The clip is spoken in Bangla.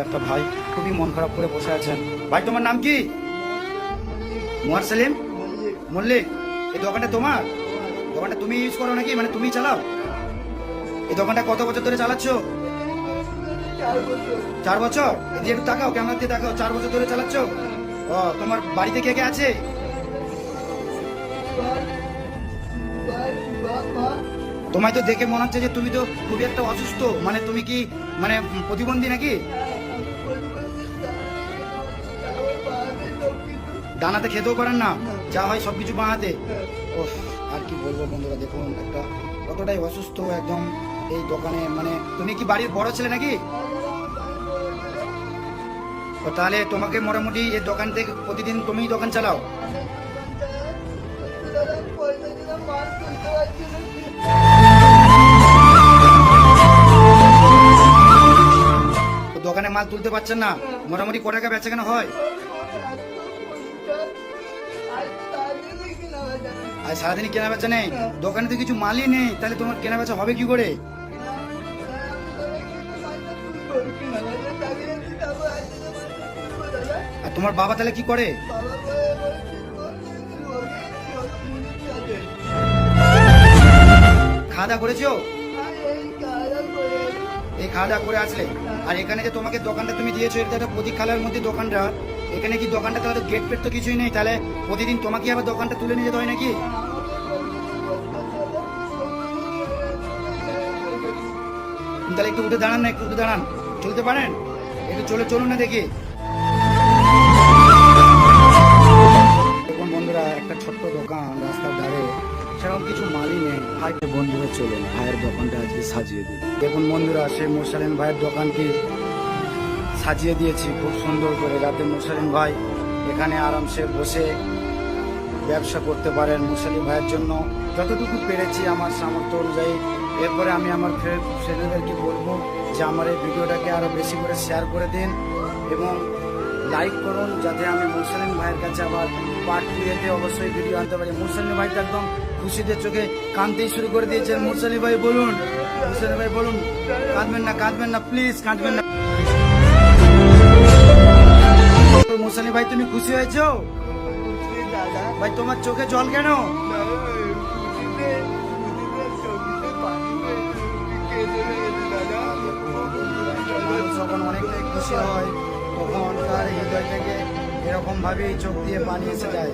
একটা ভাই খুবই মন খারাপ করে বসে আছেন। ভাই তোমার নাম কি? মুয়ার সেলিম মল্লিক। এই দোকানটা তোমার? দোকানটা তুমি ইউজ করো নাকি, মানে তুমি চালাও? এই দোকানটা কত বছর ধরে চালাচ্ছ? 4 বছর। এদিকে একটু তাকাও, ক্যামেরা দিয়ে তাকাও। 4 বছর ধরে চালাচ্ছ? ও, তোমার বাড়িতে কে কে আছে? তোমায় তো দেখে মনে হচ্ছে যে তুমি তো খুবই একটা অসুস্থ, মানে তুমি কি মানে প্রতিবন্ধী নাকি? ডানাতে খেতেও পারেন না, যা হয় সবকিছু বানাতে। ও, আর কি বলবো বন্ধুরা, দেখুন একটা কতটাই অসুস্থ একদম এই দোকানে। মানে তুমি কি বাড়ির বড় ছেলে নাকি? তো তাহলে তোমাকে মোটামুটি এই দোকান থেকে প্রতিদিন তুমিই দোকান চালাও? তো দোকানে মাল তুলতে পারছেন না, মোটামুটি ক টাকা বেচা কেনা হয়? আর সারাদিনই কেনা বেচা নেই, দোকানে তো কিছু মালই নেই, তাহলে তোমার কেনা বেচা হবে কি করে? আর তোমার বাবা তাহলে কি করে? খাওয়া দাওয়া করেছো? এই খাওয়া দাওয়া করে আসলে। আর এখানে যে তোমাকে দোকানটা তুমি দিয়েছো, এটা একটা প্রতীক খালার মধ্যে দোকানটা, এখানে কি দোকানটা তাহলে গেট ফেট তো কিছুই নেই, তাহলে প্রতিদিন তোমাকে আবার দোকানটা তুলে নিয়ে যেতে হয় নাকি? তাহলে একটু উঠে দাঁড়ান না, একটু উঠে দাঁড়ান, চলতে পারেন? একটু চলুন না দেখি। দেখুন বন্ধুরা, একটা ছোট্ট দোকান রাস্তার ধারে, সেরকম কিছু মালই নেই। ভাই বন্ধুরা চলুন ভাইয়ের দোকানটা আজকে সাজিয়ে দিই। দেখুন বন্ধুরা, সেই মোশালেম ভাইয়ের দোকানটি সাজিয়ে দিয়েছি খুব সুন্দর করে, যাতে মোশালেম ভাই এখানে আরামসে বসে ব্যবসা করতে পারেন। মোশালেম ভাইয়ের জন্য যতটুকু পেরেছি আমার সামর্থ্য অনুযায়ী। এরপরে আমি আমার ফ্রেন্ডদেরকে বলবো যে আমার এই ভিডিওটাকে আরও বেশি করে শেয়ার করে দিন এবং লাইক করুন, যাতে আমি মোশালেম ভাইয়ের কাছে আবার পার্ট 2 অবশ্যই ভিডিও আনতে পারি। মোশালেম ভাই তো একদম খুশিতে চোখে কাঁদতেই শুরু করে দিয়েছেন। মোশালেম ভাই বলুন, মোশালেম ভাই বলুন, কাঁদবেন না প্লিজ, কাঁদবেন না। মোশালেম ভাই তুমি খুশি হয়েছো? ভাই তোমার চোখে জল কেন? মানুষ যখন অনেকটাই খুশি হয় তখন তার হৃদয় থেকে এরকম ভাবেই চোখ দিয়ে পানি এসে যায়।